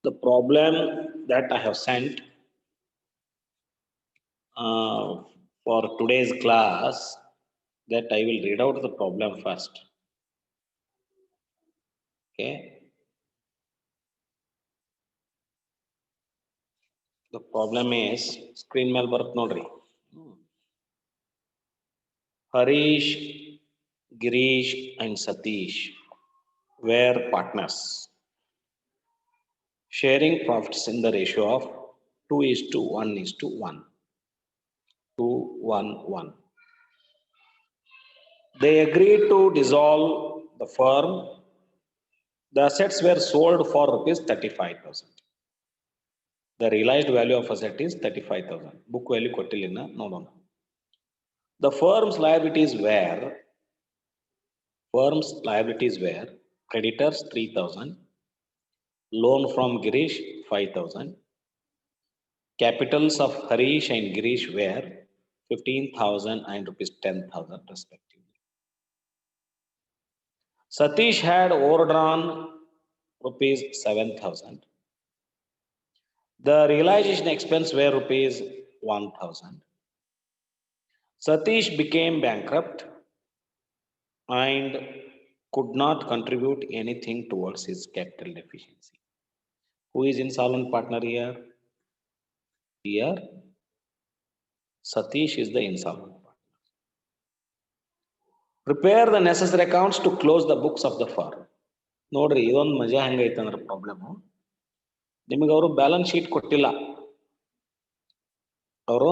the problem that I have sent for today's class, that I will read out the problem first. Okay. The problem is screen ಮೇಲೆ ಬರುತ್ತೆ ನೋಡ್ರಿ. Harish, Girish and Satish were partners, sharing profits in the ratio of 2:1:1. 2:1:1. They agreed to dissolve the firm. The assets were sold for rupees 35,000. The realized value of asset is 35,000. Book value ಕೊಟ್ಟಿಲ್ಲ ನೋಡೋಣ. The firm's liabilities were creditors 3,000, loan from Girish 5,000. Capitals of Harish and Girish were 15,000 and rupees 10,000 respectively. Satish had overdrawn rupees 7,000. The realization expense were rupees 1,000. Satish became bankrupt and could not contribute anything towards his capital deficiency. Who is insolvent partner here? Here, Satish is the insolvent partner. Prepare the necessary accounts to close the books of the firm. ನೋಡ್ರಿ ಇದೊಂದು ಮಜಾ ಹೆಂಗೈತೆ ಅಂದ್ರೆ problem, ನಿಮಗೆ ಅವರು balance sheet ಕೊಟ್ಟಿಲ್ಲ, ಅವರು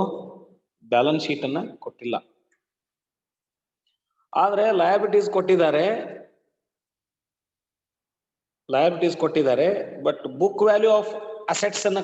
balance sheet ಅನ್ನ ಕೊಟ್ಟಿಲ್ಲ, ಆದ್ರೆ ಲಯಬಿಲಿಟೀಸ್ ಕೊಟ್ಟಿದ್ದಾರೆ, but book value of assets ಅನ್ನ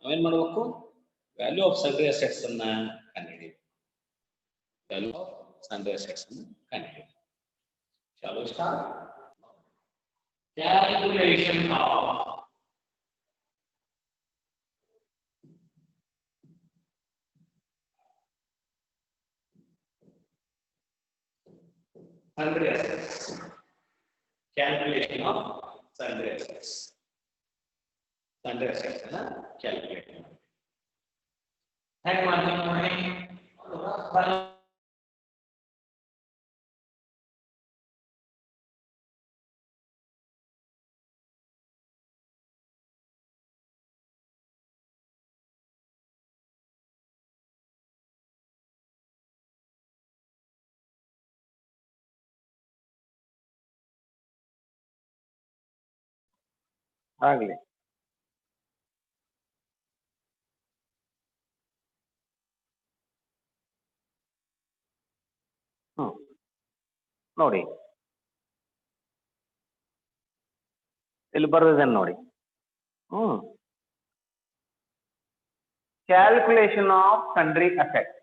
ನಾವೇನ್ ಮಾಡಬೇಕು, ವ್ಯಾಲ್ಯೂ ಆಫ್ ಸನ್ರಿ ಅಸೆಟ್ಸ್ ಅನ್ನ ಕಂಡುಹಿಡಿಯಬೇಕು. ವ್ಯಾಲ್ಯೂ ಆಫ್ ಸನ್ರಿ ಅಸೆಟ್ಸ್ ಅನ್ನ ಕಂಡುಹಿಡಿಯಬೇಕು. ಚಾಲೋ start. Calculation of sundry assets. Calculation of sundry assets. Sundry assets na calculate. Head marking morning. ಆಗಲಿ. ನೋಡಿ ಇಲ್ಲಿ ಬರೋದೇನು ನೋಡಿ. Calculation of sundry asset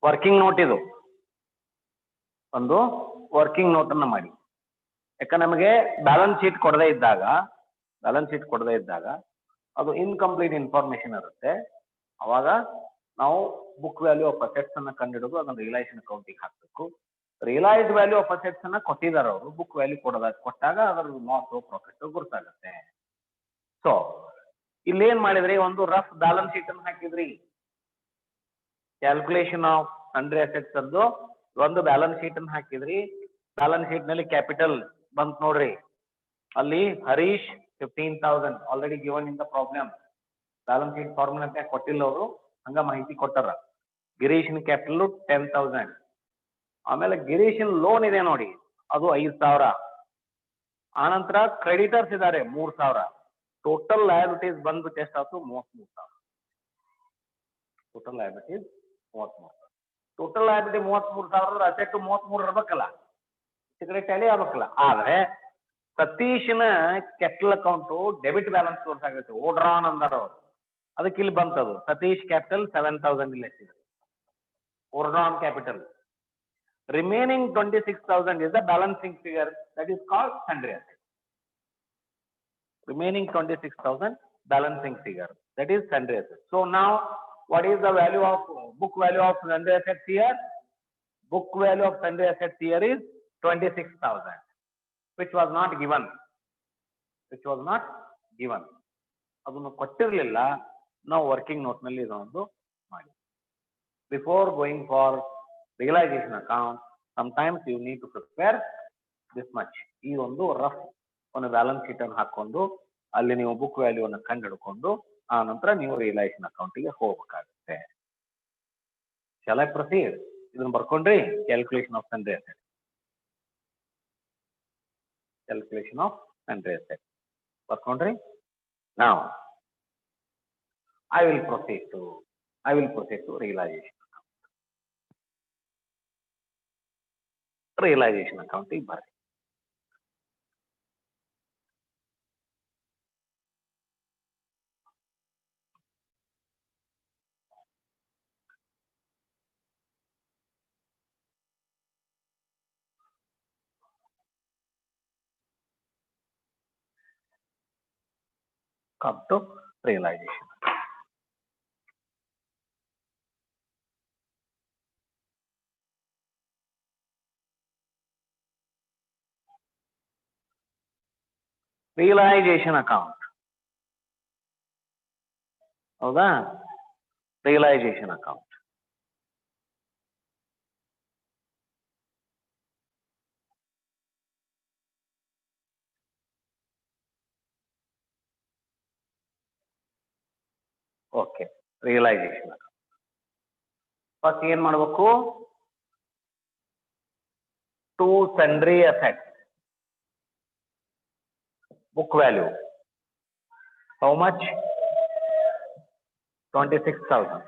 working note, ಇದು ಒಂದು ವರ್ಕಿಂಗ್ ನೋಟ್ ಅನ್ನ ಮಾಡಿ. ಯಾಕ ನಮಗೆ ಬ್ಯಾಲೆನ್ಸ್ ಶೀಟ್ ಕೊಡದೇ ಇದ್ದಾಗ ಅದು ಇನ್ಕಂಪ್ಲೀಟ್ ಇನ್ಫಾರ್ಮೇಶನ್ ಇರುತ್ತೆ. ಅವಾಗ ನಾವು ಬುಕ್ ವ್ಯಾಲ್ಯೂ ಆಫ್ ಅಸೆಟ್ಸ್ ಅನ್ನ ಕಂಡಿಡೋದು, ಅದನ್ನ ರಿಯಲೈಸೇಷನ್ ಅಕೌಂಟಿಗೆ ಹಾಕಬೇಕು. ರಿಯಲೈಸ್ಡ್ ವ್ಯಾಲ್ಯೂ ಆಫ್ ಅಸೆಟ್ಸ್ ಅನ್ನ ಕೊಟ್ಟಿದ್ದಾರೆ ಅವರು, ಬುಕ್ ವ್ಯಾಲ್ಯೂ ಕೊಟ್ಟಾಗ ಅದರ ಲಾಸ್ ಪ್ರಾಫಿಟ್ ಗುರುತಾಗುತ್ತೆ. ಸೊ ಇಲ್ಲೇನ್ ಮಾಡಿದ್ರಿ, ಒಂದು ರಫ್ ಬ್ಯಾಲೆನ್ಸ್ ಶೀಟ್ ಅನ್ನು ಹಾಕಿದ್ರಿ. ಕ್ಯಾಲ್ಕುಲೇಷನ್ ಆಫ್ ಸನ್ರಿ ಅಸೆಟ್ಸ್ ಅಂದು ಒಂದು ಬ್ಯಾಲೆನ್ಸ್ ಶೀಟ್ ಅನ್ನು ಹಾಕಿದ್ರಿ. ಬ್ಯಾಲೆನ್ಸ್ ಶೀಟ್ ನಲ್ಲಿ ಕ್ಯಾಪಿಟಲ್ ಬಂತ್ ನೋಡ್ರಿ, ಅಲ್ಲಿ Harish 15,000 already given in the problem. Balance sheet formula ಅಂತ ಕೊಟ್ಟಿಲ್ಲ ಅವರು, ಹಂಗ ಮಾಹಿತಿ ಕೊಟ್ಟಾರ. ಗಿರೀಶ್ ಕ್ಯಾಪಿಟಲ್ 10,000. ಆಮೇಲೆ ಗಿರೀಶನ್ ಲೋನ್ ಇದೆ ನೋಡಿ, ಅದು 5,000. ಆನಂತರ ಕ್ರೆಡಿಟರ್ಸ್ ಇದ್ದಾರೆ 3,000. ಟೋಟಲ್ ಲಯಬಿಲಿಟೀಸ್ ಬಂದ್ಬಿಟ್ಟು ಎಷ್ಟಾಯ್ತು? 33,000. Total liabilities 33,000. Total liability 33,000, asset 33 ಇರ್ಬೇಕಲ್ಲ, ಈ ಕಡೆ ಟ್ಯಾಲಿ ಆಗ್ಬೇಕಲ್ಲ. ಆದ್ರೆ ಸತೀಶ್ನ ಕ್ಯಾಪಿಟಲ್ ಅಕೌಂಟ್ ಡೆಬಿಟ್ ಬ್ಯಾಲೆನ್ಸ್ ತೋರ್ಸಾಗೈತೆ, ಓಡ್ರಾನ್ ಅಂದಾರ ಅವ್ರು. ಅದಕ್ಕೆ ಇಲ್ಲಿ ಬಂತದು ಸತೀಶ್ ಕ್ಯಾಪಿಟಲ್ 7,000 ಇಲ್ಲಿ ಹೆಚ್ಚಿದೆ, ಓಡ್ರಾನ್ capital. Remaining 26,000 is the balancing figure, that is called sundry asset. Remaining 26,000 balancing figure, that is sundry asset. So now what is the value of book value of sundry assets here? Book value of sundry assets here is 26,000, which was not given. ಅದನ್ನು ಕೊಟ್ಟಿರಲಿಲ್ಲ, ನಾವು working note ನಲ್ಲಿ ಇದೊಂದು ಮಾಡಿ. Before going for realization account, sometimes you need to prepare this much. ಈ ಒಂದು rough ಒಂದು balance sheet ಅನ್ನು ಹಾಕೊಂಡು ಅಲ್ಲಿ ನೀವು ಬುಕ್ ವ್ಯಾಲ್ಯೂ ಅನ್ನು ಕಂಡು ಹಿಡ್ಕೊಂಡು ಆ ನಂತರ ನೀವು ರಿಯಲೈಸೇಷನ್ ಅಕೌಂಟಿಗೆ ಹೋಗಬೇಕಾಗುತ್ತೆ. Shall I proceed? ಇದನ್ನ ಬರ್ಕೊಂಡ್ರಿ, calculation of sundry asset. Calculation of sundry asset ಬರ್ಕೊಂಡ್ರಿ. ನಾವು I will proceed to realization account. Realization account ಗೆ ಬರ್ರಿ. Come to realization. Realization account. ಹೌದಾ? Realization account. Okay, realization account. First ಏನ್ ಮಾಡಬೇಕು? To sundry asset book value. How much? 26,000.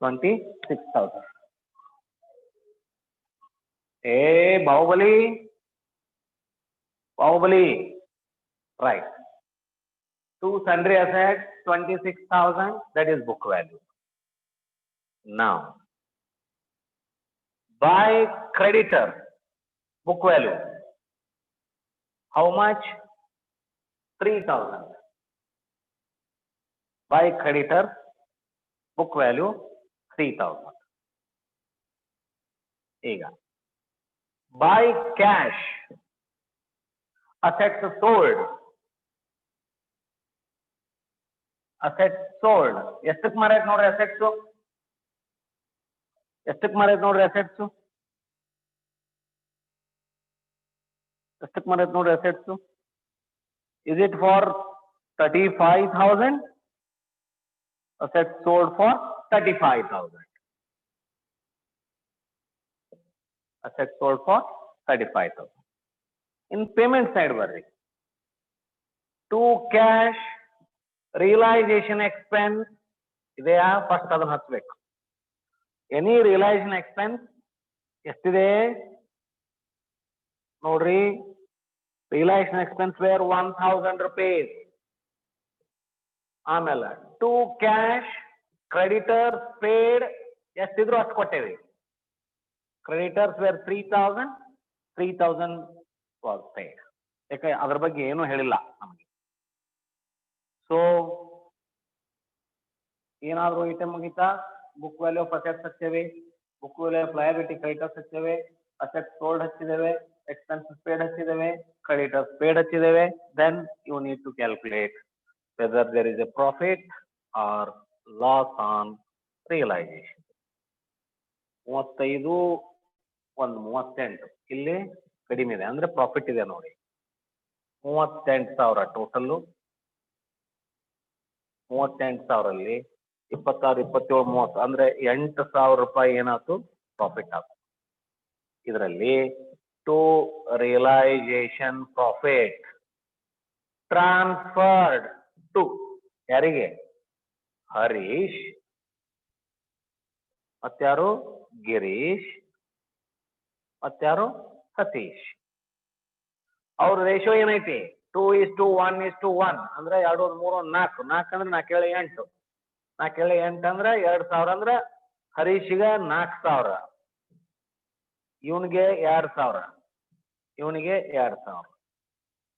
26,000. Hey, Bahubali. Right. To sundry assets 26,000. That is book value. Now, by creditor book value. How much? 3,000. By creditor book value 3,000. ಈಗ by cash assets sold. ಎಷ್ಟಕ್ಕೆ ಮಾರೈತೆ ನೋಡ್ರಿ assets? ಎಷ್ಟಕ್ಕೆ ಮಾರೈತೆ ನೋಡ್ರಿ assets? ಎಷ್ಟಕ್ಕೆ ಮಾರೈತೆ ನೋಡ್ರಿ assets? Is it for 35,000? Assets sold for 35,000. Assets sold for 35,000. In payment side ಬರ್ರಿ. To cash realization expense ಇದೆಯಾ? First ಅದನ್ನ ಹಚ್ಚಬೇಕು. ಎನಿ ರಿಯಲೈಸೇಷನ್ ಎಕ್ಸ್ಪೆನ್ಸ್ ಎಷ್ಟಿದೆ ನೋಡ್ರಿ. Realisation expense were 1,000 rupees. ಆಮೇಲೆ ಟು ಕ್ಯಾಶ್ ಕ್ರೆಡಿಟರ್ಸ್ ಪೇಡ್ ಎಷ್ಟಿದ್ರು ಅಷ್ಟು ಕೊಟ್ಟೇವಿ. Creditors were 3,000 was paid. ಯಾಕೆ ಅದ್ರ ಬಗ್ಗೆ ಏನು ಹೇಳಿಲ್ಲ ನಮಗೆ. ಸೊ ಏನಾದ್ರು ಐಟಮ್ ಮುಗಿತಾ? ಬುಕ್ ವ್ಯಾಲ್ಯೂ ಆಫ್ ಅಸೆಟ್ಸ್ ಹಚ್ಚೇವೆ, book value of liability creditors ಹಚ್ಚೇವೆ, ಅಸೆಟ್ಸ್ ಸೋಲ್ಡ್ ಹಚ್ಚಿದ್ದೇವೆ, ಎಕ್ಸ್ಪೆನ್ಸಸ್ ಪೇಡ್ ಹಚ್ಚಿದ್ದೇವೆ, ಕ್ರೆಡಿಟರ್ಸ್ ಪೇಡ್ ಹಚ್ಚಿದ್ದೇವೆ. Then you need to calculate whether there is a profit or loss on realization. 35 ಒಂದು 38 ಇಲ್ಲಿ ಕಡಿಮೆ ಇದೆ ಅಂದ್ರೆ ಪ್ರಾಫಿಟ್ ಇದೆ ನೋಡಿ. 38,000 ಟೋಟಲ್. 38,000 ಅಲ್ಲಿ 26, 27, 30 ಅಂದ್ರೆ 8,000 ರೂಪಾಯಿ ಏನಾಯ್ತು ಪ್ರಾಫಿಟ್ ಆಯ್ತು. ಇದರಲ್ಲಿ to realization profit transferred to ಯಾರಿಗೆ? ಹರೀಶ್ ಮತ್ಯಾರು? ಗಿರೀಶ್ ಮತ್ಯಾರು? ಸತೀಶ್. ಅವ್ರ ರೇಷಿಯೋ ಏನೈತಿ? 2:1:1 ಅಂದ್ರೆ 2, 3, 4. 4 ಅಂದ್ರೆ 4 7 8. 4 7 8 ಅಂದ್ರೆ 2,000 ಅಂದ್ರೆ ಹರೀಶ್ಗ 4,000, ಇವನಿಗೆ 2,000, ಇವನಿಗೆ 2,000.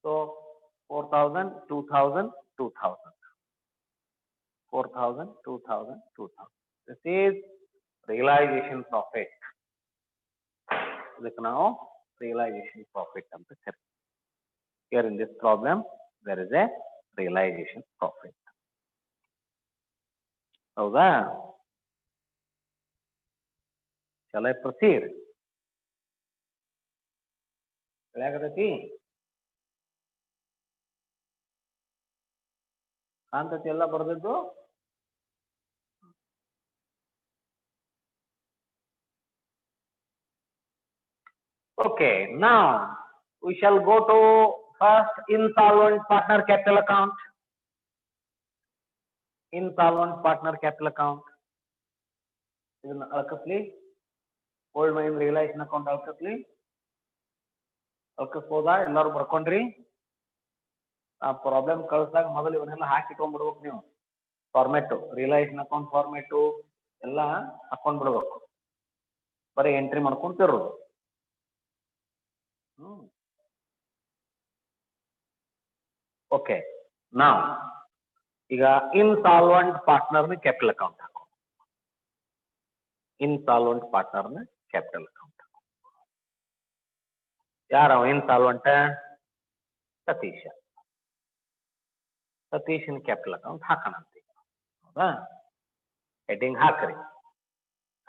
So 4,000 2,000 2,000 4,000 2,000 2,000. This is realization profit. ಇದಕ್ಕೆ ನಾವು realization profit ಅಂತ ಕರಿತೀವಿ. Here in this problem there is a realization profit. ಹೌದಾ? Shall I proceed? ಹೇಗಾಗತೈತಿ? ಕಾಂತತಿ ಎಲ್ಲ ಬರ್ದಿದ್ದು? Okay, now we shall go to first insolvent partner capital account. Insolvent partner capital account. ಇದನ್ನ ಅಳ್ಕಸ್ಲಿ. Old main realisation account ಅಳ್ಕಸ್ಲಿ. ಅಳ್ಕಸ್ಬೋದಾ? ಎಲ್ಲರೂ ಬರ್ಕೊಂಡ್ರಿ? ಆ problem ಕಳಿಸಿದಾಗ ಮೊದಲು ಇವನ್ನೆಲ್ಲ ಹಾಕಿಟ್ಕೊಂಡ್ಬಿಡ್ಬೇಕು ನೀವು. ಫಾರ್ಮೆಟ್ ರಿಯಲೈಸೇಷನ್ ಅಕೌಂಟ್ ಫಾರ್ಮೆಟ್ ಎಲ್ಲ ಹಾಕೊಂಡ್ಬಿಡ್ಬೇಕು. ಬರೀ ಎಂಟ್ರಿ ಮಾಡ್ಕೊಂತಿರೋದು. ಓಕೆ, ನಾವು ಈಗ ಇನ್ಸಾಲ್ವೆಂಟ್ ಪಾರ್ಟ್ನರ್ನ ಕ್ಯಾಪಿಟಲ್ ಅಕೌಂಟ್ ಹಾಕೋ. ಇನ್ಸಾಲ್ವೆಂಟ್ ಪಾರ್ಟ್ನರ್ನ ಕ್ಯಾಪಿಟಲ್ ಅಕೌಂಟ್ ಯಾರವ ಇನ್ಸಾಲ್ವೆಂಟ್? ಸತೀಶ. ಸತೀಶನ್ ಕ್ಯಾಪಿಟಲ್ ಅಕೌಂಟ್ ಹಾಕೋಣ ಅಂತ. ಹೌದಾ? ಹೆಡ್ಡಿಂಗ್ ಹಾಕ್ರಿ,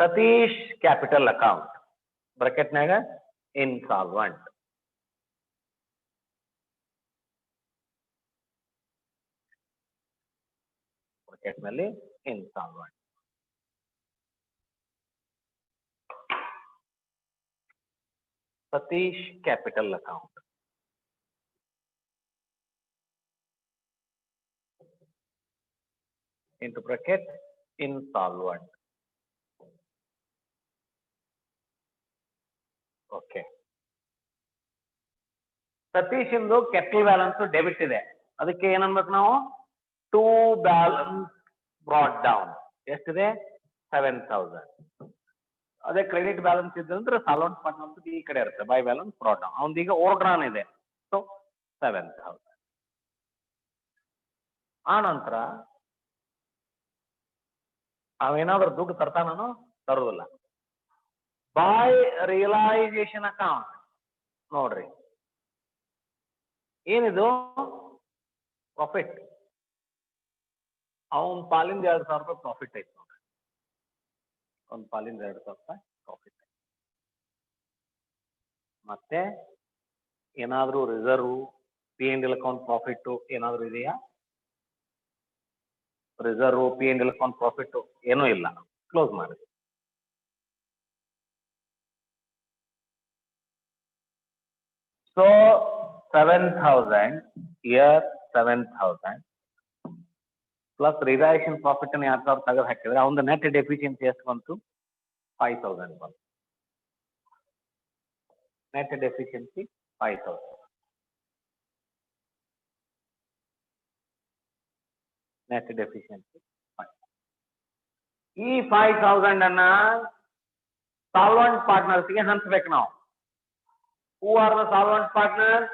ಸತೀಶ್ ಕ್ಯಾಪಿಟಲ್ ಅಕೌಂಟ್ ಬ್ರಾಕೆಟ್ನಾಗ ಇನ್ಸಾಲ್ವೆಂಟ್. ಬ್ರಾಕೆಟ್ನಲ್ಲಿ insolvent. Satish capital account. into bracket insolvent. Okay. Satish ಇಂದು ಕ್ಯಾಪಿಟಲ್ ಬ್ಯಾಲೆನ್ಸ್ ಡೆಬಿಟ್ ಇದೆ, ಅದಕ್ಕೆ ಏನನ್ಬೇಕು ನಾವು? To balance brought down. ಎಷ್ಟಿದೆ? 7,000. ಅದೇ ಕ್ರೆಡಿಟ್ ಬ್ಯಾಲೆನ್ಸ್ ಇದ್ದಂದ್ರೆ ಸಾಲ್ವೆಂಟ್ ಪಾರ್ಟ್ನರ್ ಈ ಕಡೆ ಇರುತ್ತೆ, ಬೈ ಬ್ಯಾಲೆನ್ಸ್ ಬ್ರಾಟ್ ಡೌನ್. ಅವನದೀಗ ಓವರ್ ಡ್ರಾನ್ ಇದೆ, ಸೊ 7,000. ಆ ನಂತರ ಅವೇನಾದ್ರೂ ದುಡ್ಡು ತರ್ತಾನೋ? ತರುದಿಲ್ಲ. ಬೈ ರಿಯಲೈಸೇಷನ್ ಅಕೌಂಟ್ ನೋಡ್ರಿ, ಏನಿದು? ಪ್ರಾಫಿಟ್. ಅವನ್ ಪಾಲಿಂದ 2,000 ರೂಪಾಯಿ ಪ್ರಾಫಿಟ್ ಐತಿ ನೋಡ್ರಿ. ಅವನ್ ಪಾಲಿಂದ 2,000 ರೂಪಾಯಿ ಪ್ರಾಫಿಟ್ ಐತಿ. ಮತ್ತೆ ಏನಾದ್ರೂ ರಿಸರ್ವ್ P&L ಅಕೌಂಟ್ ಪ್ರಾಫಿಟ್ ಏನಾದ್ರೂ ಇದೆಯಾ? ರಿಸರ್ವ್ P&L ಅಕೌಂಟ್ ಪ್ರಾಫಿಟ್ ಏನೂ ಇಲ್ಲ. ಕ್ಲೋಸ್ ಮಾಡಿ. So 7,000 year 7,000 plus realization profit ಅನ್ನು 2,000 ತೆಗೆದು ಹಾಕಿದ್ರೆ ಅವನ ನೆಟ್ ಡೆಫಿಷಿಯನ್ಸಿ ಎಷ್ಟು ಬಂತು? 5,000 ಬಂತು. Net deficiency 5,000. Net deficiency 5. ಈ 5,000 ಅನ್ನ ಸಾಲ್ವೆಂಟ್ ಪಾರ್ಟ್ನರ್ಸ್ಗೆ ಹಂಚ್ಬೇಕು ನಾವು. Who are the solvent partners?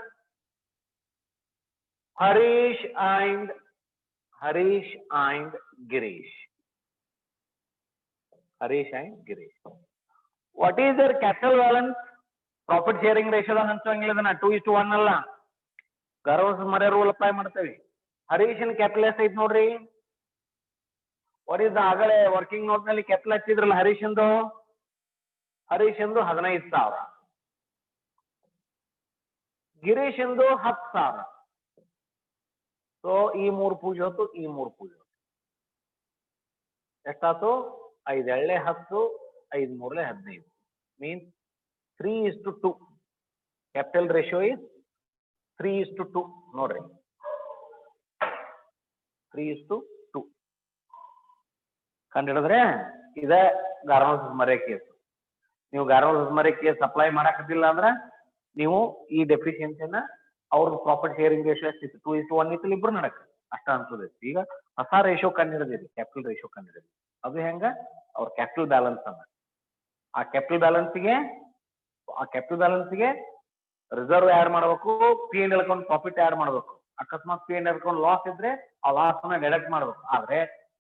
Harish and Girish. Harish and Girish. What is their capital balance? Profit sharing ratio ಹಂಚೋಂಗಿಲ್ಲ, 2:1 ಅಲ್ಲ. ಗರ್ವಸ್ ಮರೆ ರೂಲ್ ಅಪ್ಲೈ ಮಾಡ್ತೇವೆ. ಹರೀಶನ್ ಕ್ಯಾಪಿಟಲ್ ಎಷ್ಟು ಐತಿ ನೋಡ್ರಿ. ವಾಟ್ ಇಸ್ ದ ಆಗಲೇ ವರ್ಕಿಂಗ್ ನೋಟ್ ನಲ್ಲಿ ಕ್ಯಾಪಿಟಲ್ ಹಚ್ಚಿದ್ರಲ್ಲ ಹರೀಶಂದು 15,000. ಗಿರೀಶ್ ಎಂದು 10,000. ಸೊ ಈ 3 ಪೂಜೆ ಹೊತ್ತು, ಈ 3 ಪೂಜೆ ಹೊತ್ತು. ಎಷ್ಟಾಯ್ತು? 5 ಎಳ್ಳೆ 10, 5 ಮೂರಲೆ 15 ಮೀನ್ಸ್ 3:2. ಕ್ಯಾಪಿಟಲ್ ರೇಷಿಯೋ ಇಸ್ 3:2 ನೋಡ್ರಿ, 3:2 ಕಂಡಿಡಿದ್ರೆ ಇದೇ ಗಾರ್ಮೆಂಟ್ಸ್ ಮರೆ ಕೇಸ್. ನೀವು ಗಾರ್ಮೆಂಟ್ಸ್ ಮರೆ ಕೇಸ್ ಅಪ್ಲೈ ಮಾಡಾಕತ್ತಿಲ್ಲ ಅಂದ್ರೆ ನೀವು ಈ ಡೆಫಿಷಿಯನ್ಸಿನ ಅವ್ರದ್ದು ಪ್ರಾಫಿಟ್ ಶೇರಿಂಗ್ ರೇಷಿಯೋ ಎಷ್ಟಿತ್ತು? 2:1 ಇತ್ತು, ಇಬ್ರು ನಡಕ ಅಷ್ಟ ಅನ್ಸೋದು. ಈಗ ಹೊಸ ರೇಷಿಯೋ ಕಂಡಿಡಿದಿರಿ, ಕ್ಯಾಪಿಟಲ್ ರೇಷಿಯೋ ಕಂಡಿಡಿದ್ರಿ. ಅದು ಹೆಂಗ? ಅವ್ರ ಕ್ಯಾಪಿಟಲ್ ಬ್ಯಾಲೆನ್ಸ್ ಅನ್ನ, ಆ ಕ್ಯಾಪಿಟಲ್ ಬ್ಯಾಲೆನ್ಸ್ಗೆ ರಿಸರ್ವ್ ಆಡ್ ಮಾಡಬೇಕು, P and L account profit add ಮಾಡಬೇಕು. ಅಕಸ್ಮಾತ್ P and L account loss ಇದ್ರೆ ಆ ಲಾಸ್ ಅನ್ನ ಡಿಡಕ್ಟ್ ಮಾಡಬೇಕು. ಆದ್ರೆ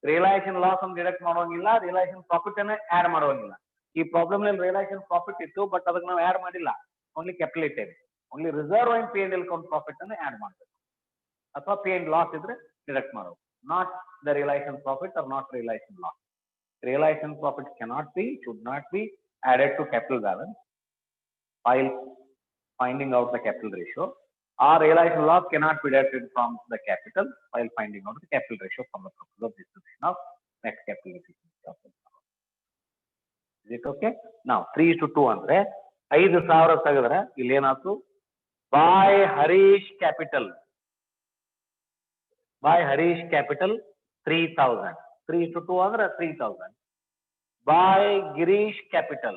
ರಿಯಲೈಸೇಷನ್ ಲಾಸ್ ಅನ್ನು ಡಿಡಕ್ಟ್ ಮಾಡುವಂಗಿಲ್ಲ, ರಿಯಲೈಸೇಷನ್ ಪ್ರಾಫಿಟ್ ಅನ್ನ ಆಡ್ ಮಾಡುವಂಗಿಲ್ಲ. ಈ ಪ್ರಾಬ್ಲಮ್ ನಲ್ಲಿ ರಿಯಲೈಸೇಷನ್ ಪ್ರಾಫಿಟ್ ಇತ್ತು, ಬಟ್ ಅದಕ್ಕೆ ನಾವು ಆಡ್ ಮಾಡಿಲ್ಲ, ಓನ್ಲಿ ಕ್ಯಾಪಿಟಲ್ ಇಟ್ಟೇವೆ. Only reserve and P and L account profit ಅನ್ನು ಆಡ್ ಮಾಡಬೇಕು, ಅಥವಾ ಪಿ ಅಂಡ್ ಲಾಸ್ ಇದ್ರೆ ಡಿಡಕ್ಟ್ ಮಾಡಬೇಕು. Not the realisation profit or not realisation loss. Realization profit should not be added to capital balance while finding out the capital ratio, or realization loss cannot be deducted from the capital while finding out the capital ratio from the purpose of distribution of net capital efficiency of the company. Is it okay? Now 3:2 ಅಂದ್ರೆ 5,000 ತೆಗೆದ್ರೆ ಇಲ್ಲಿ ಏನಾಯ್ತು? by Harish capital 3,000. 3:2 ಅಂದ್ರೆ 3,000. by Girish capital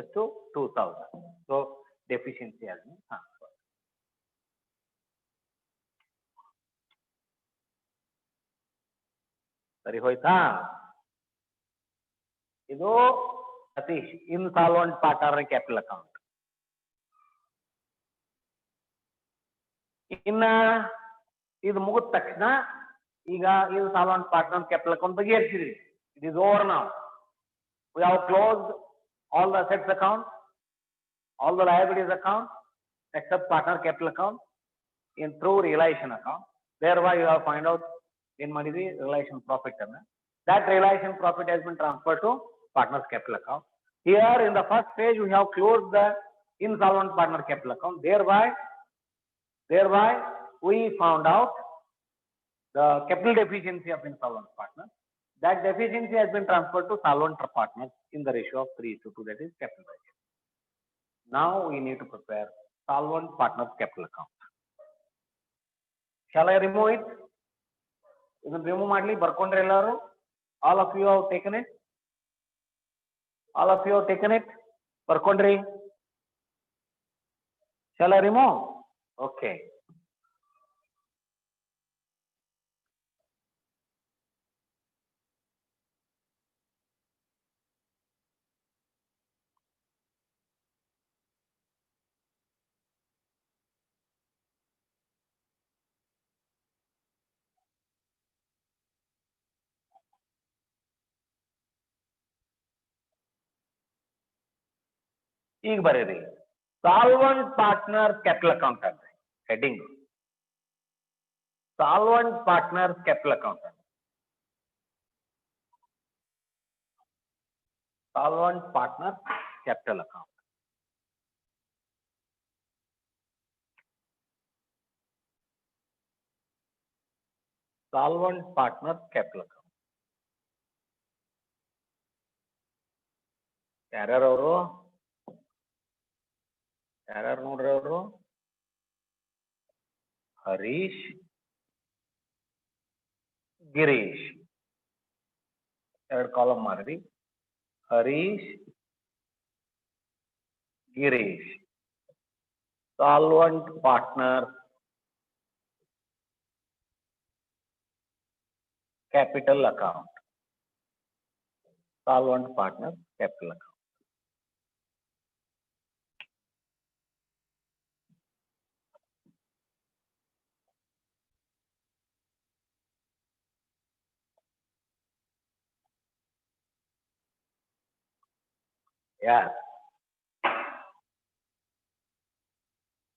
ಎಷ್ಟು? 2,000. So deficiency has been transferred. ಸರಿ ಹೋಯ್ತಾ? ಇದು Satish insolvent partner capital account. ಇನ್ನ ಇದು ಮುಗಿದ ತಕ್ಷಣ ಈಗ ಇನ್ಸಾಲ್ವೆಂಟ್ ಪಾರ್ಟ್ನರ್ ಕ್ಯಾಪಿಟಲ್ ಅಕೌಂಟ್ ಬಗ್ಗೆ ಹೇಳ್ತೀರಿ. It is over now. We have closed all the assets account, all the liabilities account, except partner capital account in through realization account. Thereby you have find out in money the realization profit. That realization profit has been transferred to partner's capital account. Here in the first phase we have closed the insolvent partner capital account. Thereby we found out the capital deficiency of insolvent partner. That deficiency has been transferred to solvent partners in the ratio of 3:2, that is capital ratio. Now we need to prepare solvent partners capital account. Shall I remove it? You can remove madli barkondre ellaru. All of you have taken it. Barkondre. Shall I remove? Okay. ಈಗ ಬರೀರಿ solvent partner capital account ಅಂತ heading. Solvent partner capital account, solvent partner capital account. Solvent partner capital account ಯಾರ್ಯಾರು ನೋಡ್ರಿ ಅವರು? Harish, Girish, 2 column ಮಾಡ್ರಿ. Harish, Girish, solvent partner capital account. Solvent partner capital account. Yes.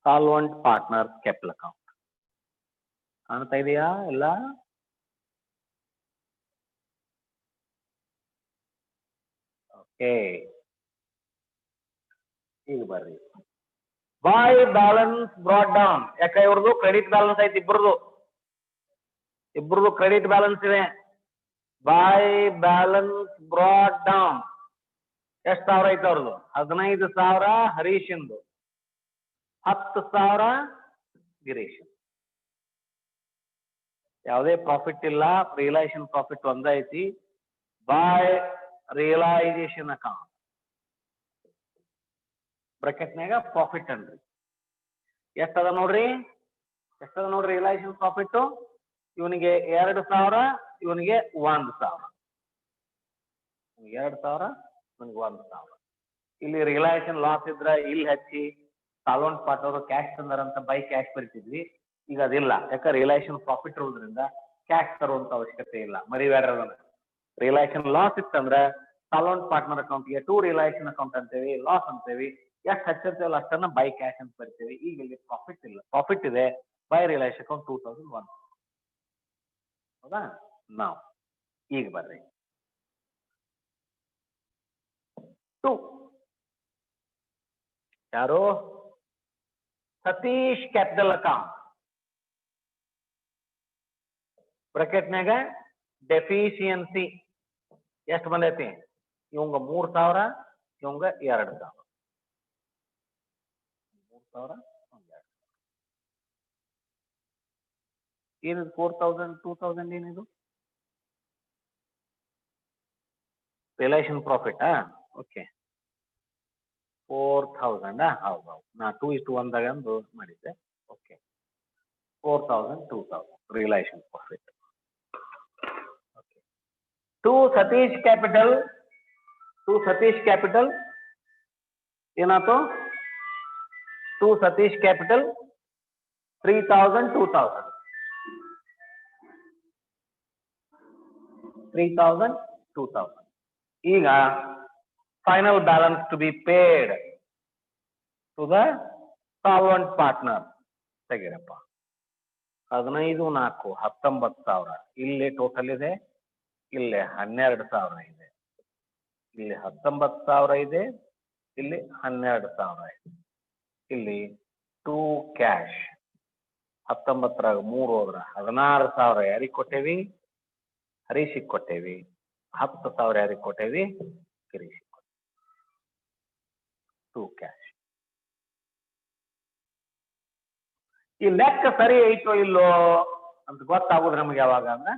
Solvent partner capital account. ಕಾಣ್ತಾ ಇದೆಯಾ ಎಲ್ಲ? Okay, ಈಗ ಬರ್ರಿ. By balance brought down. ಯಾಕೆ ಇವ್ರದ್ದು ಕ್ರೆಡಿಟ್ ಬ್ಯಾಲೆನ್ಸ್ ಐತಿ, ಇಬ್ಬರದು ಕ್ರೆಡಿಟ್ ಬ್ಯಾಲೆನ್ಸ್ ಇದೆ. By balance brought down. ಎಷ್ಟು ಸಾವಿರ ಐತೆ ಅವ್ರದ್ದು? 15,000 ಹರೀಶಿಂದು, 10,000 ಗಿರೀಶ್. ಯಾವುದೇ ಪ್ರಾಫಿಟ್ ಇಲ್ಲ, ರಿಯಲೈಸೇಷನ್ ಪ್ರಾಫಿಟ್ ಒಂದೇ ಐತಿ. ಬೈ ರಿಯಲೈಸೇಷನ್ ಅಕೌಂಟ್ ಬ್ರಾಕೆಟ್ನಾಗ ಪ್ರಾಫಿಟ್ ಅನ್ರಿ. ಎಷ್ಟದ ನೋಡ್ರಿ, ಎಷ್ಟದ ನೋಡ್ರಿ ರಿಯಲೈಸೇಷನ್ ಪ್ರಾಫಿಟ್? ಇವನಿಗೆ 2,000, ಇವನಿಗೆ 1,000. 2,000, ಇವನಿಗೆ 1,000. ಇಲ್ಲಿ ರಿಯಲೈಸೇಷನ್ ಲಾಸ್ ಇದ್ರೆ ಇಲ್ಲಿ ಹಚ್ಚಿ ಸಾಲ್ವೆಂಟ್ ಪಾರ್ಟ್ನರ್ ಕ್ಯಾಶ್ ತಂದಾರಂತ ಬೈ ಕ್ಯಾಶ್ ಬರಿತಿದ್ವಿ. ಈಗ ಅದಿಲ್ಲ, ಯಾಕೆ ರಿಯಲೈಸೇಷನ್ ಪ್ರಾಫಿಟ್ ಇರೋದ್ರಿಂದ ಕ್ಯಾಶ್ ತರುವಂತ ಅವಶ್ಯಕತೆ ಇಲ್ಲ. ಮರಿಬೇಡ್ರಿ ಅದನ್ನ. ರಿಯಲೈಸೇಷನ್ ಲಾಸ್ ಇತ್ತಂದ್ರೆ ಸಾಲ್ವೆಂಟ್ ಪಾರ್ಟ್ನರ್ ಅಕೌಂಟ್ಗೆ ಟು ರಿಯಲೈಸೇಷನ್ ಅಕೌಂಟ್ ಅಂತೇವಿ, ಲಾಸ್ ಅಂತೇವಿ. ಎಷ್ಟು ಹಚ್ಚಿರ್ತೇವಲ್ಲ ಅಷ್ಟನ್ನ ಬೈ ಕ್ಯಾಶ್ ಅಂತ ಬರಿತೇವೆ. ಈಗ ಇಲ್ಲಿ ಪ್ರಾಫಿಟ್ ಇಲ್ಲ, ಪ್ರಾಫಿಟ್ ಇದೆ. By realization account 2,001. ಹೌದಾ? ನಾವು ಈಗ ಬರ್ರಿ 2. ಯಾರು? ಸತೀಶ್ ಕ್ಯಾಪಿಟಲ್ ಅಕೌಂಟ್ ಬ್ರಾಕೆಟ್ನಾಗ ಡೆಫಿಷಿಯನ್ಸಿ ಎಷ್ಟು ಬಂದೈತಿ? ಇವಂಗ 3,000, ಇವಂಗ 2,000. 3,000, 2,000. ಏನಿದು 4,000, 2,000 ಏನಿದು? Realisation profit. ಓಕೆ, 4,000. ಹೌದು, ನಾ 2:1 ಅಂದು ಮಾಡಿದ್ದೆ. Okay, 4,000, 2,000 realisation profit. Okay, to Satish capital. To Satish capital ಏನಾಯ್ತು? To Satish capital 3,000, 2,000. 3,000, 2,000. ಈಗ final balance to be paid to the solvent partner ತೆಗೀರಪ್ಪ. 15, 4, 19,000. ಇಲ್ಲಿ ಟೋಟಲ್ ಇದೆ, ಇಲ್ಲಿ 12,000 ಇದೆ, ಇಲ್ಲಿ 19,000 ಇದೆ, ಇಲ್ಲಿ 12,000 ಇದೆ. ಇಲ್ಲಿ 2 ಕ್ಯಾಶ್ 19ರಾಗ 3 ಹೋದ್ರ 16,000 ಯಾರಿಗೆ ಕೊಟ್ಟೇವಿ? ಹರೀಶಿಗೆ ಕೊಟ್ಟೇವಿ. 10,000 ಯಾರಿಗೆ ಕೊಟ್ಟೇವಿ? ಗಿರೀಶಿಗೆ ಕೊಟ್ಟೇವಿ. 2 ಕ್ಯಾಶ್. ಈ ಲೆಕ್ಕ ಸರಿ ಐತೋ ಇಲ್ಲೋ ಅಂತ ಗೊತ್ತಾಗೋದು ನಮ್ಗೆ ಯಾವಾಗ ಅಂದ್ರೆ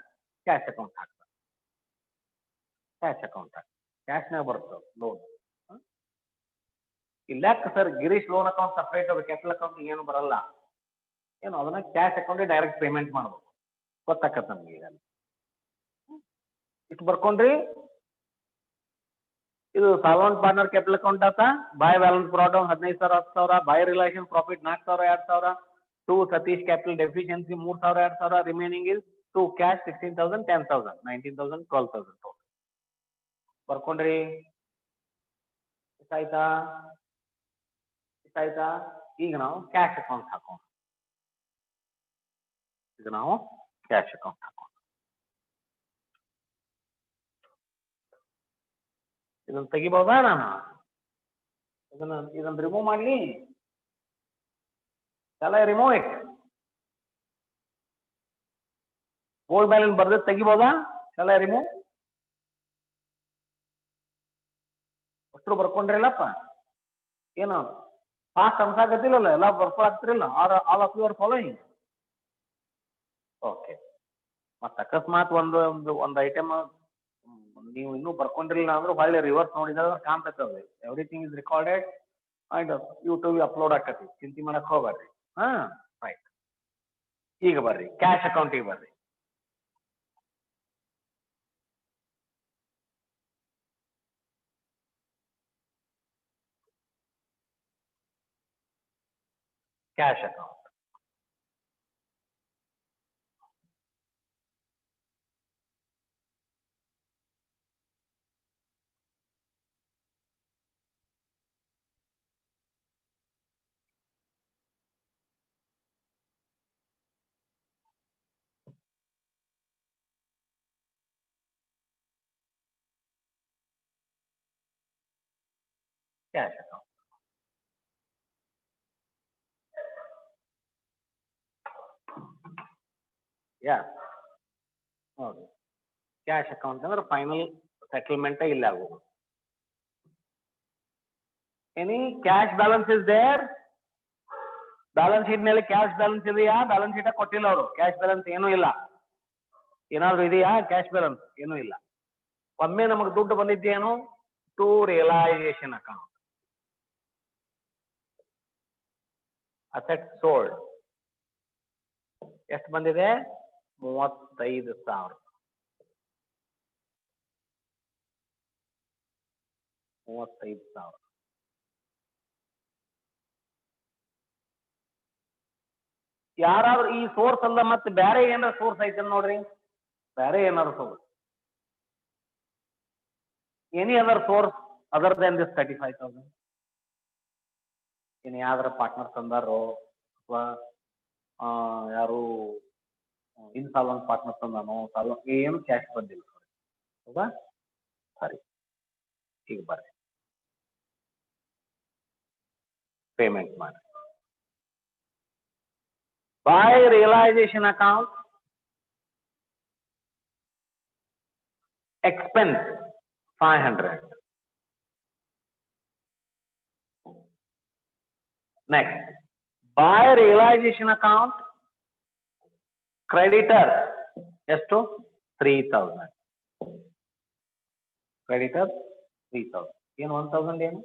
ಕ್ಯಾಶ್ ಅಕೌಂಟ್ ಹಾಕ್ತಾರೆ. ಕ್ಯಾಶ್ ಅಕೌಂಟ್ ಹಾಕ್ತಾರೆ, ಕ್ಯಾಶ್ನಾಗ ಬರ್ತದೆ ಲೋನ್. ಈ ಲೆಕ್ಕ sir Girish loan account separate, ಅದು ಕ್ಯಾಪಿಟಲ್ ಅಕೌಂಟ್ ಏನು ಬರಲ್ಲ. ಏನು ಅದನ್ನ ಕ್ಯಾಶ್ ಅಕೌಂಟ್ ಡೈರೆಕ್ಟ್ ಪೇಮೆಂಟ್ ಮಾಡ್ಬೇಕು. ಗೊತ್ತಾಕತ್ ನಮ್ಗೆ. ಈಗ ಇಷ್ಟು ಬರ್ಕೊಂಡ್ರಿ. ಇದು ಸಾಲ್ವೆಂಟ್ ಪಾರ್ಟ್ನರ್ ಕ್ಯಾಪಿಟಲ್ ಅಕೌಂಟ್ ಆತ. By balance brought down 15,000, 10,000. By realisation profit 4,000, 2,000. To Satish capital deficiency 3,000, 2,000. Remaining is to cash 16,000, 10,000, 19,000, 12,000 total. ಬರ್ಕೊಂಡ್ರಿ? ಇಷ್ಟಾಯ್ತಾ? ಇಷ್ಟಾಯ್ತಾ? ಈಗ ನಾವು ಕ್ಯಾಶ್ ಅಕೌಂಟ್ ಹಾಕೋಣ. ಈಗ ನಾವು ಕ್ಯಾಶ್ ಅಕೌಂಟ್ ಹಾಕೋಣ. ಇದನ್ನ ತೆಗಿಬಹುದಾ ನಾನು? ಇದನ್ನ ರಿಮೂವ್ ಮಾಡ್ಲಿ? Shall I remove it? Gold balance ಬರ್ದದ್ ತೆಗಿಬಹುದಾ? Shall I remove? ಅಷ್ಟು ಬರ್ಕೊಂಡ್ರಿಲ್ಲಪ್ಪ. ಏನು ಫಾಸ್ಟ್ ಅನ್ಸಾಕತ್ತಿಲ್ಲ? ಎಲ್ಲ ಬರ್ಕೊಳಕ್ತಿರಲ್ಲ? All of you are following? Okay. ಮತ್ತೆ ಅಕಸ್ಮಾತ್ ಒಂದು ಐಟಮ್ ನೀವು ಇನ್ನೂ ಬರ್ಕೊಂಡಿರಲಿಲ್ಲ ಅಂದ್ರೆ ಹೊಳ್ಳಿ ರಿವರ್ಸ್ ನೋಡಿದ್ರೆ ಕಾಣ್ತದೆ. Everything is recorded and YouTube upload ಆಕತಿ. ಚಿಂತೆ ಮಾಡಕ್ ಹೋಗ್ಬೇಡ್ರಿ. ರೈಟ್. ಈಗ ಬರ್ರಿ ಕ್ಯಾಶ್ ಅಕೌಂಟಿಗೆ ಬರ್ರಿ. Cash account. Cash account. Yeah ನೋಡಿ, ಕ್ಯಾಶ್ ಅಕೌಂಟ್ ಅಂದ್ರೆ ಫೈನಲ್ ಸೆಟಲ್ಮೆಂಟ್ ಇಲ್ಲ ಆಗೋದು. Any cash balance is there, balance sheet ಮೇಲೆ ಕ್ಯಾಶ್ ಬ್ಯಾಲೆನ್ಸ್ ಇದೆಯಾ? ಬ್ಯಾಲೆನ್ಸ್ ಶೀಟ್ ಕೊಟ್ಟಿಲ್ಲ ಅವರು, ಕ್ಯಾಶ್ ಬ್ಯಾಲೆನ್ಸ್ ಏನೂ ಇಲ್ಲ. ಏನಾದ್ರು ಇದೆಯಾ ಕ್ಯಾಶ್ ಬ್ಯಾಲೆನ್ಸ್? ಏನೂ ಇಲ್ಲ. ಒಮ್ಮೆ ನಮಗೆ ದುಡ್ಡು ಬಂದಿದ್ದೇನು? To realisation account, asset sold. ಎಷ್ಟು ಬಂದಿದೆ? 35,000. 35,000. ಯಾರಾದ್ರೂ ಈ ಸೋರ್ಸ್ ಅಲ್ಲ ಮತ್ತೆ ಬೇರೆ ಏನಾರ ಸೋರ್ಸ್ ಐತೆ ನೋಡ್ರಿ, ಬೇರೆ ಏನಾದ್ರು source, any other source other than this 35,000? ಇನ್ನು ಯಾವ್ದಾರ ಪಾರ್ಟ್ನರ್ ತಂದಾರೋ ಅಥವಾ ಯಾರು ಇನ್ಸಾಲ್ವೆಂಟ್ ಪಾರ್ಟ್ನರ್ ತಂದಾನೋ, ಏನು ಕ್ಯಾಶ್ ಬಂದಿಲ್ಲ, ಹೌದಾ? ಸರಿ, ಈಗ ಬರ್ರಿ ಪೇಮೆಂಟ್ ಮಾಡಿ. By realization account, expense 500. Next, by realization account, creditor ಎಷ್ಟು? 3,000. Creditor 3,000. ಏನು 1,000 ಏನು?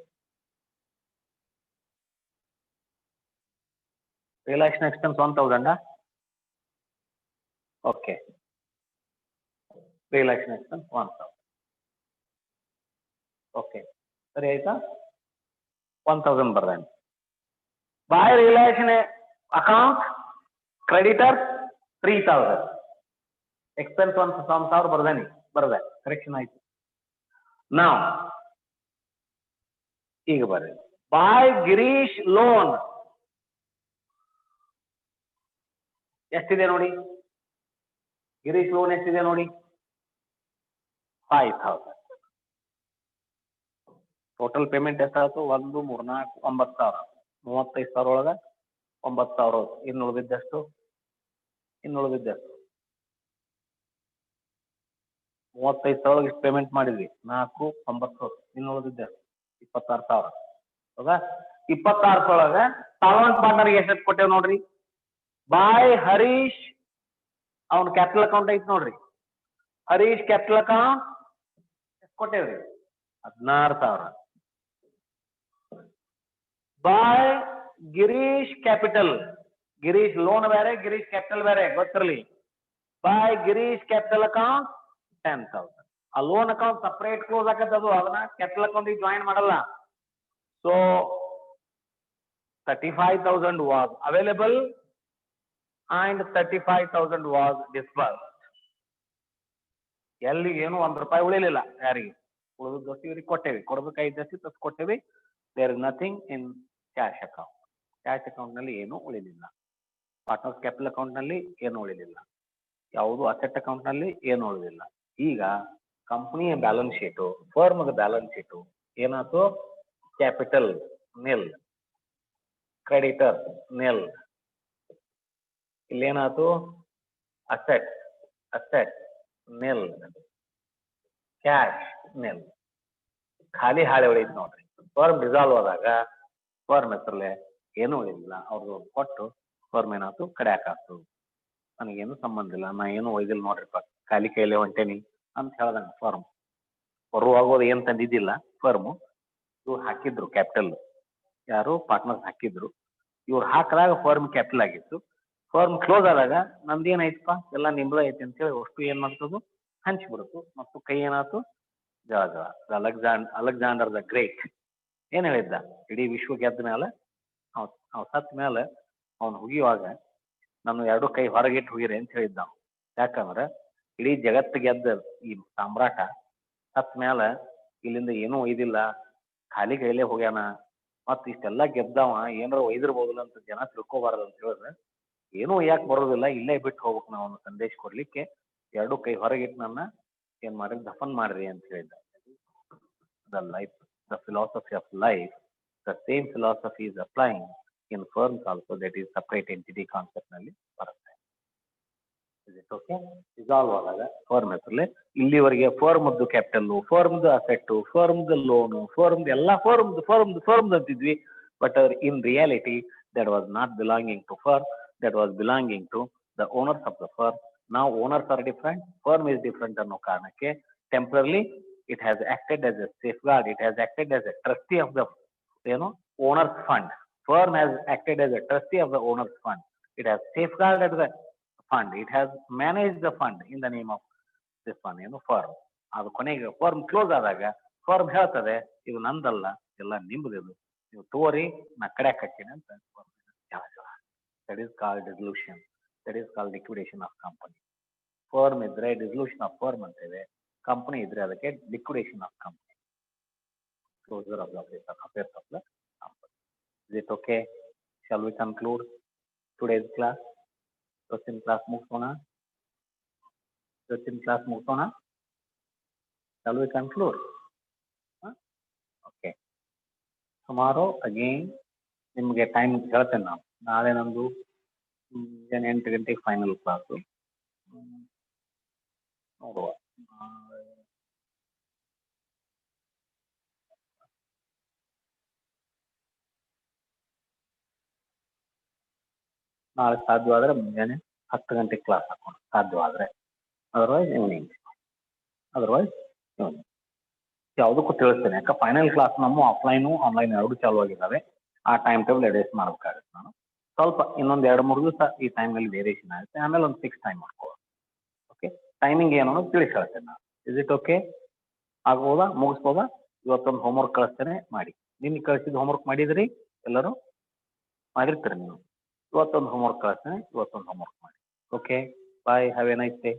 Realization expense 1,000. Okay. Realization expense 1,000. Okay. ಸರಿ ಆಯ್ತಾ? 1,000 ಬರ್ದೇನೆ. By realization account, creditor 3,000. Expense 1,000 ಬರ್ದೇನೆ, ಬರ್ದೆ, ಕರೆಕ್ಷನ್ ಆಯ್ತು. Now, ಈಗ ಬರ್ರಿ, by ಗಿರೀಶ್ ಲೋನ್ ಎಷ್ಟಿದೆ ನೋಡಿ? ಗಿರೀಶ್ ಲೋನ್ ಎಷ್ಟಿದೆ ನೋಡಿ? 5,000. ಟೋಟಲ್ ಪೇಮೆಂಟ್ ಎಷ್ಟಾಯ್ತು? 1, 3, 4, 9,000. 35,000 ಒಳಗೆ 9,000. ಇನ್ನು ಉಳಿದಿದ್ದೆಷ್ಟು? 35,000 ಇಷ್ಟು ಪೇಮೆಂಟ್ ಮಾಡಿದ್ವಿ, 4, 9,000. ಇನ್ನು ಉಳಿದಿದ್ದೆಷ್ಟು? 26,000. ಹೌದಾ? 26,000 ಒಳಗೆ ಸಾಲ್ವೆಂಟ್ ಪಾರ್ಟ್ನರ್ಗೆ ಎಷ್ಟು ಕೊಟ್ಟೇವ್ ನೋಡ್ರಿ? ಬಾಯ್ ಹರೀಶ್, ಅವ್ನ ಕ್ಯಾಪಿಟಲ್ ಅಕೌಂಟ್ ಐತಿ ನೋಡ್ರಿ, ಹರೀಶ್ ಕ್ಯಾಪಿಟಲ್ ಅಕೌಂಟ್ ಎಷ್ಟು ಕೊಟ್ಟೇವ್ರಿ? 16,000. ಬಾಯ್ ಗಿರೀಶ್ ಕ್ಯಾಪಿಟಲ್, ಗಿರೀಶ್ ಲೋನ್ ಬೇರೆ, ಗಿರೀಶ್ ಕ್ಯಾಪಿಟಲ್ ಬೇರೆ, ಗೊತ್ತಿರಲಿ. ಬಾಯ್ ಗಿರೀಶ್ ಕ್ಯಾಪಿಟಲ್ ಅಕೌಂಟ್ 10,000. ಆ ಲೋನ್ ಅಕೌಂಟ್ ಸಪರೇಟ್ ಕ್ಲೋಸ್ ಆಗತ್ತದು, ಅದನ್ನ ಕ್ಯಾಪಿಟಲ್ ಅಕೌಂಟ್ ಜಾಯಿನ್ ಮಾಡಲ್ಲ. So 35,000 was available and 35,000 was disbursed. ಎಲ್ಲಿ ಏನು ₹1 ಉಳಿಲಿಲ್ಲ, ಯಾರಿಗೆ? ಉಳಿದಷ್ಟು ಇವ್ರಿಗೆ ಕೊಟ್ಟೇವಿ, ಕೊಡ್ಬೇಕಾಗಿದ್ದಷ್ಟು ತಸ್ ಕೊಟ್ಟೇವಿ. There is nothing in cash account. Cash account ನಲ್ಲಿ ಏನು ಉಳಿಲಿಲ್ಲ. ಪಾರ್ಟ್ನರ್ಸ್ ಕ್ಯಾಪಿಟಲ್ ಅಕೌಂಟ್ ನಲ್ಲಿ ಏನು ಉಳಿಲಿಲ್ಲ, ಯಾವುದು ಅಸೆಟ್ ಅಕೌಂಟ್ ನಲ್ಲಿ ಏನು ಉಳಿದಿಲ್ಲ. ಈಗ ಕಂಪನಿಯ ಬ್ಯಾಲೆನ್ಸ್ ಶೀಟು, ಫರ್ಮ್ದ ಬ್ಯಾಲೆನ್ಸ್ ಶೀಟು ಏನಾಯ್ತು? ಕ್ಯಾಪಿಟಲ್ ನಿಲ್, ಕ್ರೆಡಿಟರ್ ನಿಲ್. ಇಲ್ಲೇನಾಯ್ತು? ಅಸೆಟ್ ನಿಲ್, ಕ್ಯಾಶ್ ನಿಲ್. ಖಾಲಿ ಹಾಳೆ ಉಳಿತು ನೋಡ್ರಿ. ಫರ್ಮ್ ಡಿಸಾಲ್ವ್ ಆದಾಗ ಫರ್ಮ್ ಹೆಸರಲ್ಲೇ ಏನೂ ಉಳಿದಿಲ್ಲ, ಅವ್ರದ್ದು ಕೊಟ್ಟು ಫರ್ಮ್ ಏನಾಯ್ತು? ಕಡ್ಯಾಕಾಯ್ತು. ನನಗೇನು ಸಂಬಂಧ ಇಲ್ಲ, ನಾ ಏನು ಒಯ್ದಿಲ್ಲ ನೋಡ್ರಿಪ್ಪ, ಖಾಲಿ ಕೈಲೇ ಹೊಂಟೇನಿ ಅಂತ ಹೇಳ್ದಂಗ ಫರ್ಮ್. ಹೊರಗೋಗೋದು ಏನು ತಂದಿದ್ದಿಲ್ಲ ಫರ್ಮು. ಇವ್ರು ಹಾಕಿದ್ರು ಕ್ಯಾಪಿಟಲ್, ಯಾರು? ಪಾರ್ಟ್ನರ್ಸ್ ಹಾಕಿದ್ರು. ಇವ್ರು ಹಾಕಿದಾಗ ಫರ್ಮ್ ಕ್ಯಾಪಿಟಲ್ ಆಗಿತ್ತು. ಫರ್ಮ್ ಕ್ಲೋಸ್ ಆದಾಗ ನಮ್ದೇನಾಯ್ತಪ್ಪ, ಎಲ್ಲ ನಿಮ್ದು ಐತಿ ಅಂತೇಳಿ ಅಷ್ಟು ಏನ್ ಮಾಡ್ತದು? ಹಂಚ್ಬಿಡ್ತು. ಮತ್ತು ಕೈ ಏನಾಯ್ತು? ಜಳ. ಅಲೆಕ್ಸಾಂಡರ್ ದ ಗ್ರೇಟ್ ಏನ್ ಹೇಳಿದ್ದ? ಇಡೀ ವಿಶ್ವ ಗೆದ್ದ ಮೇಲೆ, ಅವ್ ಸತ್ ಮೇಲೆ ಅವ್ನು ಹುಗಿಯುವಾಗ ನಾನು 2 ಕೈ ಹೊರಗಿಟ್ಟು ಹುಗಿರಿ ಅಂತ ಹೇಳಿದ್ದ. ಯಾಕಂದ್ರೆ ಇಡೀ ಜಗತ್ತು ಗೆದ್ದ ಈ ಸಾಮ್ರಾಟ ಸತ್ ಮೇಲೆ ಇಲ್ಲಿಂದ ಏನೂ ಒಯ್ದಿಲ್ಲ, ಖಾಲಿ ಕೈಲೇ ಹೋಗ್ಯಾನ. ಮತ್ ಇಷ್ಟೆಲ್ಲ ಗೆದ್ದವ ಏನಾರ ಒಯ್ದಿರ್ಬೋದಿಲ್ಲ ಅಂತ ಜನ ತಿಳ್ಕೊಬಾರದು ಅಂತ ಹೇಳಿದ್ರೆ, ಏನೂ ಒಯ್ಯಾಕೆ ಬರೋದಿಲ್ಲ, ಇಲ್ಲೇ ಬಿಟ್ಟು ಹೋಗ್ಬೇಕು ನಾವು ಒಂದು ಸಂದೇಶ ಕೊಡ್ಲಿಕ್ಕೆ 2 ಕೈ ಹೊರಗಿಟ್ಟು ನನ್ನ ಏನ್ ಮಾಡಿ ದಫನ್ ಮಾಡ್ರಿ ಅಂತ ಹೇಳಿದ್ದ. The philosophy of life, the same philosophy is applying in firms also, that is separate entity concept ನಲ್ಲಿ ಬರುತ್ತೆ. Is it okay? ರಿಸಾಲ್ವ್ ಆದಾಗ ಫರ್ಮ್ ಹೆಸರಲ್ಲಿ ಇಲ್ಲಿವರೆಗೆ ಫರ್ಮ್ದು ಕ್ಯಾಪಿಟಲ್ಲು, ಫರ್ಮ್ದು ಅಸೆಟ್ಟು, ಫರ್ಮ್ದು ಲೋನು, ಫರ್ಮ್ದು ಎಲ್ಲ ಫರ್ಮ್ದು ಅಂತಿದ್ವಿ. But in reality that was not belonging to firm, that was belonging to the owners of the firm. ನಾವು owners are different, firm is different ಅನ್ನೋ ಕಾರಣಕ್ಕೆ ಟೆಂಪ್ರರ್ಲಿ it has acted as a safeguard, it has acted as a trustee of the owner's fund. Firm has acted as a trustee of the owner's fund. It has safeguarded the fund, it has managed the fund in the name of this one, firm. ಅದು ಕೊನೆಗೆ firm close ಆದಾಗ firm ಹೇಳ್ತದೆ ಇದು ನಂದಲ್ಲ, ಎಲ್ಲ ನಿಮ್ದು, ನೀವು ತೋರಿ ನಾ ಕಡೆ ಹಾಕ್ತೀನಿ ಅಂತ. That is called dissolution, that is called liquidation of company. Firm ಇದ್ರೆ ಡಿಸಲ್ಯೂಷನ್ ಆಫ್ ಫರ್ಮ್ ಅಂತೇವೆ, ಕಂಪನಿ ಇದ್ರೆ ಅದಕ್ಕೆ liquidation of company, closure of the affairs of the company. Is it okay? Shall we conclude today's class? ಇವತ್ತಿನ class ಮುಗಿಸೋಣ? Shall we conclude? Okay. ಸುಮಾರು again ನಿಮಗೆ time ಹೇಳ್ತೇನೆ ನಾವು. ನಾಳೆ ನಮ್ಮದು 8 ಗಂಟೆಗೆ ಫೈನಲ್ ಕ್ಲಾಸು. ನೋಡುವ. ನಾಳೆ ಸಾಧ್ಯವಾದರೆ ಮುಂಜಾನೆ 10 ಗಂಟೆಗೆ ಕ್ಲಾಸ್ ಹಾಕೋಣ, ಸಾಧ್ಯವಾದರೆ. Otherwise evening. ಯಾವುದಕ್ಕೂ ತಿಳಿಸ್ತೇನೆ, ಯಾಕೆ ಫೈನಲ್ ಕ್ಲಾಸ್ ನಮ್ಮ ಆಫ್ಲೈನು ಆನ್ಲೈನ್ ಎರಡು ಚಾಲು ಆಗಿದ್ದಾವೆ. ಆ ಟೈಮ್ ಟೇಬಲ್ ಅಡ್ಜಸ್ಟ್ ಮಾಡಬೇಕಾಗುತ್ತೆ. ನಾನು ಸ್ವಲ್ಪ ಇನ್ನೊಂದು 2-3 ದಿವಸ ಈ ಟೈಮ್ನಲ್ಲಿ ವೇರಿಯೇಷನ್ ಆಗುತ್ತೆ, ಆಮೇಲೆ ಒಂದು ಫಿಕ್ಸ್ ಟೈಮ್ ಮಾಡ್ಕೊಳ್ಳೋಣ. ಓಕೆ, ಟೈಮಿಂಗ್ ಏನು ಅನ್ನೋದು ತಿಳಿಸಿ ಹೇಳ್ತೇನೆ ನಾನು. Is it okay? ಆಗ್ಬೋದಾ? ಮುಗಿಸ್ಬೋದಾ? ಇವತ್ತೊಂದು ಹೋಮ್ವರ್ಕ್ ಕಳಿಸ್ತೇನೆ, ಮಾಡಿ. ನಿನ್ನೆ ಕಳಿಸಿದ ಹೋಮ್ವರ್ಕ್ ಮಾಡಿದಿರಿ ಎಲ್ಲರೂ? ಮಾಡಿರ್ತೀರಿ ನೀವು. ಇವತ್ತೊಂದು ಹೋಮ್ವರ್ಕ್ ಕಳಿಸ್ತೇನೆ, ಇವತ್ತೊಂದು ಹೋಮ್ವರ್ಕ್ ಮಾಡಿ. Okay, bye, have a nice day.